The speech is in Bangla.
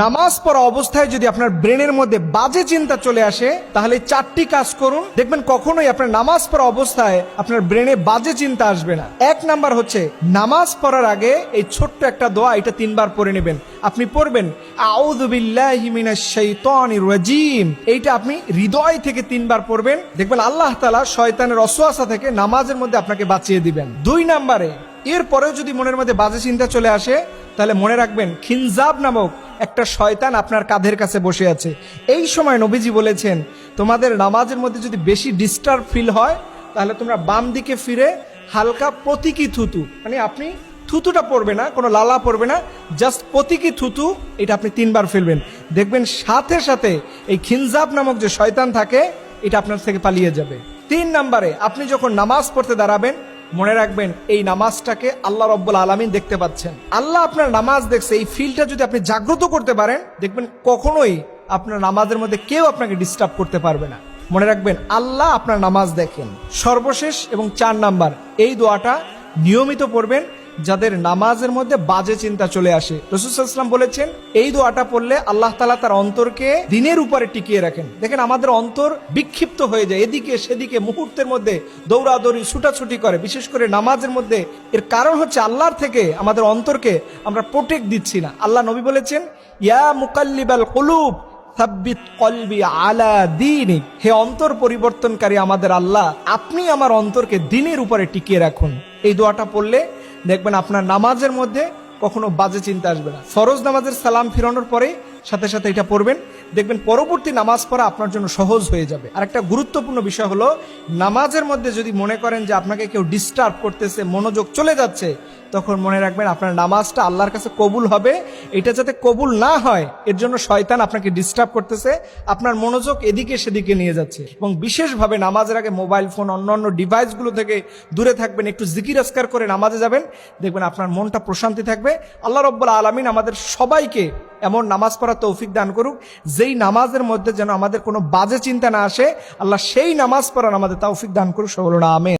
নামাজ পড়া অবস্থায় যদি আপনার ব্রেনের মধ্যে বাজে চিন্তা চলে আসে, তাহলে 4টি কাজ করুন, দেখবেন কখনোই আপনার নামাজ পড়া অবস্থায় আপনার ব্রেনে বাজে চিন্তা আসবে না। 1 নাম্বার হচ্ছে, নামাজ পড়ার আগে এই ছোট্ট একটা দোয়া, এটা 3 বার পড়ে নেবেন। আপনি পড়বেন আউযু বিল্লাহি মিনাশ শাইতানির রাজিম, এইটা আপনি হৃদয় থেকে 3 বার পড়বেন, দেখবেন আল্লাহ তাআলা শয়তানের ওয়াসওয়াসা থেকে নামাজের মধ্যে আপনাকে বাঁচিয়ে দিবেন। 2 নাম্বারে, এরপরেও যদি মনের মধ্যে বাজে চিন্তা চলে আসে, তাহলে মনে রাখবেন খিনজাব নামক একটা শয়তান আপনার কাঁধের কাছে বসে আছে। এই সময় নবীজি বলেছেন, তোমাদের নামাজের মধ্যে যদি বেশি ডিস্টার্ব ফিল হয়, তাহলে তোমরা বাম দিকে ফিরে হালকা প্রতীকী থুতু, মানে আপনি থুতুটা পড়বে না, কোনো লালা পড়বে না, জাস্ট প্রতীকী থুতু, এটা আপনি 3 বার ফেলবেন। দেখবেন সাথে সাথে এই খিনজাব নামক যে শয়তান থাকে, এটা আপনার থেকে পালিয়ে যাবে। 3 নাম্বারে, আপনি যখন নামাজ পড়তে দাঁড়াবেন, মনে রাখবেন এই নামাজটাকে আল্লাহ রব্বুল আলামিন দেখতে পাচ্ছেন। আল্লাহ আপনার নামাজ দেখছে, এই ফিলটা যদি আপনি জাগ্রত করতে পারেন, দেখবেন কখনোই আপনার নামাজের মধ্যে কেউ আপনাকে ডিস্টার্ব করতে পারবে না। মনে রাখবেন আল্লাহ আপনার নামাজ দেখেন। সর্বশেষ এবং 4 নাম্বার, এই দোয়াটা নিয়মিত পড়বেন যাদের নামাজের মধ্যে বাজে চিন্তা চলে আসে। রাসূল সাল্লাল্লাহু আলাইহি ওয়াসাল্লাম বলেছেন, এই দোয়াটা পড়লে আল্লাহ তাআলা তার অন্তরকে দ্বীনের উপরে টিকিয়ে রাখেন। দেখেন আমাদের অন্তর বিক্ষিপ্ত হয়ে যায়, এদিকে সেদিকে মুহূর্তের মধ্যে দৌড়াদৌড়ি ছুটাছুটি করে, বিশেষ করে নামাজের মধ্যে। এর কারণ হচ্ছে আল্লাহর থেকে আমাদের অন্তরকে আমরা প্রোটেক্ট দিচ্ছি না। আল্লাহ নবী বলেছেন, ইয়া মুকাল্লিবাল কুলুব সাব্বিত কলবি আলা দীনিক, হে অন্তর পরিবর্তনকারী আমাদের আল্লাহ, আপনি আমার অন্তরকে দ্বীনের উপরে টিকিয়ে রাখুন। এই দোয়াটা পড়লে দেখবেন আপনার নামাজের মধ্যে কখনো বাজে চিন্তা আসবে না। ফরজ নামাজের সালাম ফিরানোর পরে সাথে সাথে এটা পড়বেন, দেখবেন পরবর্তী নামাজ পড়া আপনার জন্য সহজ হয়ে যাবে। আর একটা গুরুত্বপূর্ণ বিষয় হলো, নামাজের মধ্যে যদি মনে করেন যে আপনাকে কেউ ডিস্টার্ব করতেছে, মনোযোগ চলে যাচ্ছে, তখন মনে রাখবেন আপনার নামাজটা আল্লাহর কাছে কবুল হবে। এটা যাতে কবুল না হয়, এর জন্য শয়তান আপনাকে ডিস্টার্ব করতেছে, আপনার মনোযোগ এদিকে সেদিকে নিয়ে যাচ্ছে। এবং বিশেষভাবে নামাজের আগে মোবাইল ফোন, অন্যান্য ডিভাইসগুলো থেকে দূরে থাকবেন, একটু জিকির আজকার করে নামাজে যাবেন, দেখবেন আপনার মনটা প্রশান্তি থাকবে। আল্লাহ রাব্বুল আলামিন আমাদের সবাইকে এমন নামাজ পড়ার তৌফিক দান করুক, যেই নামাজের মধ্যে যেন আমাদের কোনো বাজে চিন্তা না আসে। আল্লাহ সেই নামাজ পড়ার আমাদের তৌফিক দান করুক, সকলে আমিন।